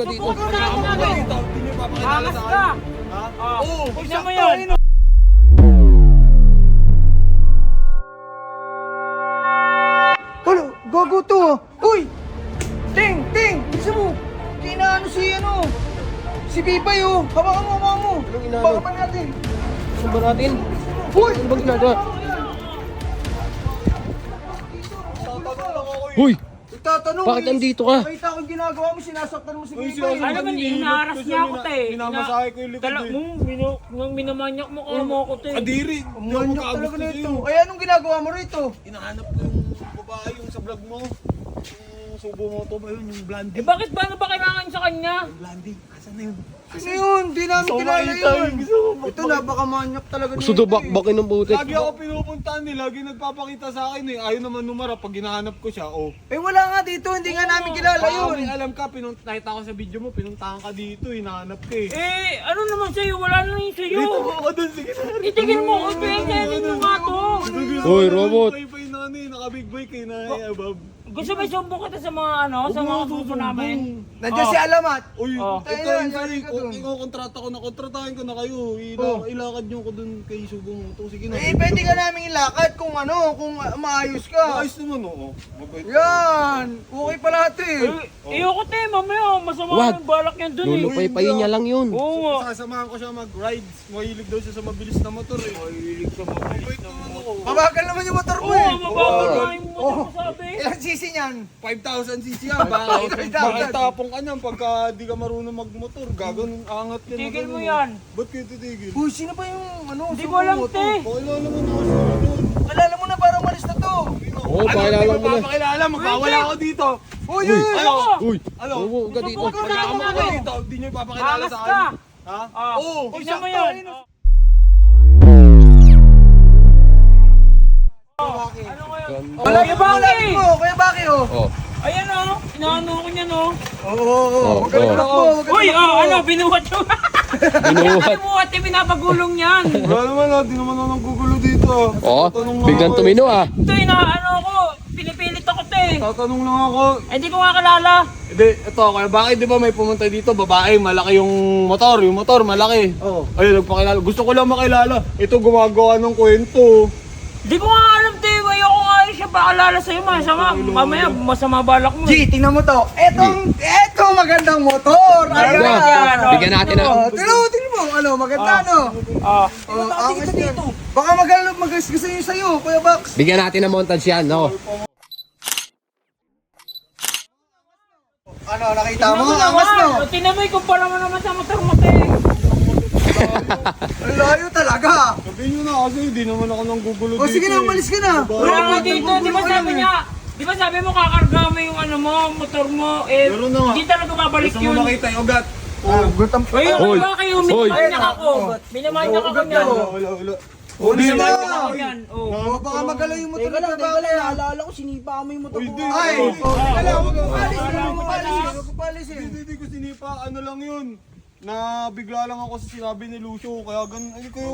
Dito. Angas ka! Oo, tignan mo yun! Ano? Gago to! Uy! Ting! Ting! Bisa mo! Kinaano si ano? Si Bibay oh! Hawakan mo, hawakan mo! Anong inaano? Baka pa natin! Saan ba natin? Uy! Ano bang ginagawa? Uy! Tatanong Bakit nandito ka? Nakita ko yung ginagawa mo, sinasaktan mo si Bibay. Ano ba, inaras niya ako, te. Minamasahe ko yung likod Tala eh. mo, minamanyak mo ka mo ako, te. Kadiri! Hindi ako Manyak talaga makagusto nito. sa'yo. Ay, anong ginagawa mo rito? Hinahanap ko yung babae yung sa vlog mo. Yung subo mo to ba yun? Yung blondie. Eh bakit ba, ano ba kailangan sa kanya? Yung blondie. Asan na yun? Ano yun? Di namin Gusto ko kilala makita yun. yun. Gusto ko makita. Ito, napakamanyak talaga Gusto daw nito eh. bakbakin ng putik. Lagi ako pinupuntahan eh. Lagi nagpapakita sa akin eh. Ayaw naman numara pag hinahanap ko siya. Oh. Eh wala nga dito, hindi nga namin kilala Baka yun. may alam ka, nakita ko sa video mo, pinuntahan ka dito, hinahanap ka eh. Eh, ano naman sa'yo? Wala na yung sa'yo. Dito mo ako dun, sige na. Itigil mo ko, pinganin mo nga to. Uy, robot. Pay na ano eh, naka-big boy kay na above. Gusto ba sumbong kita sa mga ano, sa mga grupo namin? Nandiyan si Alamat. Uy, Oh. ito Tayo yung na, sorry, yari ka dun. kung kontrata ko na, kontratahin ko na kayo. Oh. Ilakad nyo ko dun kay Subo mo to. Sige na. Eh, pwede ka namin ilakad kung ano, kung maayos ka. Ayos naman, oo. Mabait. Yan! Okay pa lahat eh. Ayoko, te, mamaya, masama Wag. yung balak niyan dun eh. Lulupay-payin niya lang yun. Oo nga. Sasamahan ko siya mag-rides. Mahilig daw siya sa mabilis na motor eh. Mahilig sa mabilis na motor. Mabagal naman yung motor mo Oo, eh. mabagal na yung motor mo sabi. Ilang sisi niyan? 5,000 cc yan. Bakit 5,000. tapong ka niyan pagka di ka marunong magmotor? Gagawin angat yan. Tigil mo ano. yan. Ba't kayo titigil? Uy, sino ba yung ano? Hindi ko alam, te. Pakilala mo na kasi doon. Alala mo na parang malis na to. Oo, pakilala mo na. Pakilala, magwawala ako dito. Uy, Uy, uy! ano? Uy, Ano? huwag ka dito. Gusto ko Pagkakama na ko ano? dito, hindi nyo ipapakilala Angas sa ka. akin. Ha? Ah, Oo. tignan mo yan. Ano ngayon? Wala Kuya yung Baki! balak mo, Kuya Baki oh. Oh, Ayan o, inaano ko niyan o. Oo, Oh, oh. Uy, ano, binuhat yung... binuhat. Binuhat yung pinapagulong yan. Wala naman ah, di naman ako nanggugulo dito. Oo, Tatanong lang biglang ako eh. tumino ah. Ito, inaano ko, pinipilit ako te. Tatanong lang ako. Eh, di ko nga kalala. Hindi, ito, kaya bakit di ba may pumunta dito, babae, malaki yung motor malaki. Oo. Ayun, nagpakilala. Gusto ko lang makilala. Ito, gumagawa ng kwento. Di ko nga alam te, ayoko nga siya paalala sa'yo, masama. Mamaya, masama balak mo. G, tingnan mo to. Eto magandang motor. Ayan. Ayan. Bigyan natin na. Oh, tingnan mo, ano, maganda no? Ah, Oh, angas yan. Baka gusto niyo sa'yo, Kuya Bax. Bigyan natin ng montage yan, no? Ano, nakita mo? Angas no? Tinamoy, kumpara mo naman sa motor mo te. Ang layo talaga. Sabihin nyo na kasi, di naman ako nanggugulo O dito. sige na, umalis ka na. Wala nga dito, di ba sabi niya? Di ba sabi mo kakarga mo yung ano mo, motor mo, eh, Meron na nga. hindi talaga babalik Gusto mo yun. makita yung ugat? Gutom. Ayun, Hoy. diba kayo, Hoy. minamanyak ako. Minamanyak ako niyan. Wala. Ulis na. Minamanyak ako yan. Oh. Oh, baka magalaw yung motor Teka lang, Kuya teka lang. Bax. Naalala ko, sinipa mo yung motor Uy, ko. di. Ay, teka lang, huwag kang palis. Huwag kang palis. Huwag kang palis eh. Hindi ko sinipa, ano lang yun. Na bigla lang ako sa sinabi ni Lucio, kaya ganun, ano kayo.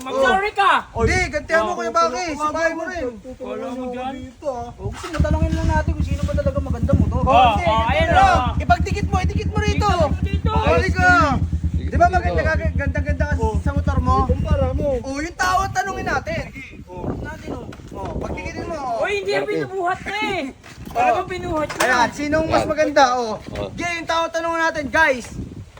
Mag-sorry ka! Hindi, gantihan mo Kuya Baki. Sipahin mo rin. Wala mo dyan. Dito ah. O, gusto mo talangin lang natin kung sino ba talaga maganda mo to. Oh, Hindi, oh, ayan ganito lang. oh. Itigit mo rito. Dito. Huli ka. Di ba maganda ka, ganda-ganda ka sa motor mo? Kumpara mo. Oh, yung tao tanungin natin. Natin o. Oh, pagtikitin mo. Oh. Uy, hindi yung binubuhat ka eh. Talagang binuhat ka. Ayan, sinong mas maganda? Oh. Gaya yung tao tanungin natin, guys.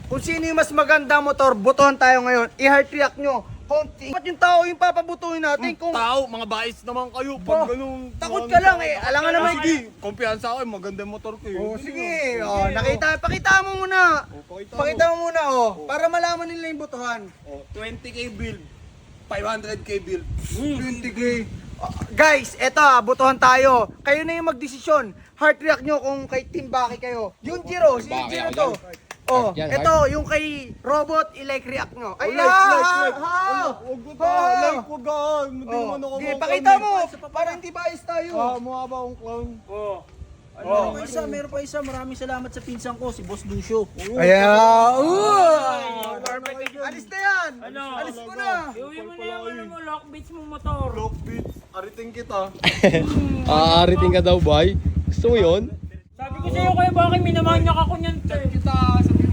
Kung sino yung mas maganda motor, botohan tayo ngayon. I-heart react nyo. Ba't yung tao yung papabutuhin natin? Kung Tao, mga bais naman kayo. Pag ganun. takot ka lang eh. Alam nga naman. Sige, kumpiyansa ako, magandang motor ko eh. Oh, sige. Oh, pakita mo muna. Pakita mo muna, oh. Para malaman nila yung botohan. Oh, 20k build. 500k build. 20K. Guys, eto botohan tayo. Kayo na yung magdesisyon. Heart react nyo kung kay Team Baki kayo. Yung Jiro, si Baki Jiro ako to. dyan. Oh, Yan, eto yung kay Robot, i-like react nyo. Ay, Like. Huwag mo ta, like, huwag ka. Hindi Oh, naman ako di, mga pakita clown mo, para hindi bias eh. tayo. Mukha ba akong clown? Oh. Meron pa isa. Maraming salamat sa pinsan ko, si Boss Lucio. Ayan, Perfect. alis na yan. Ano? Alis mo na. Iuwi mo na yung ano mo, lock beats mo motor. Lock beats. Ariting kita. Aariting ka daw, boy. Gusto mo yun? Sabi ko sa'yo, Kuya Baki, minamanyak ako niyan, te. Kita, sabi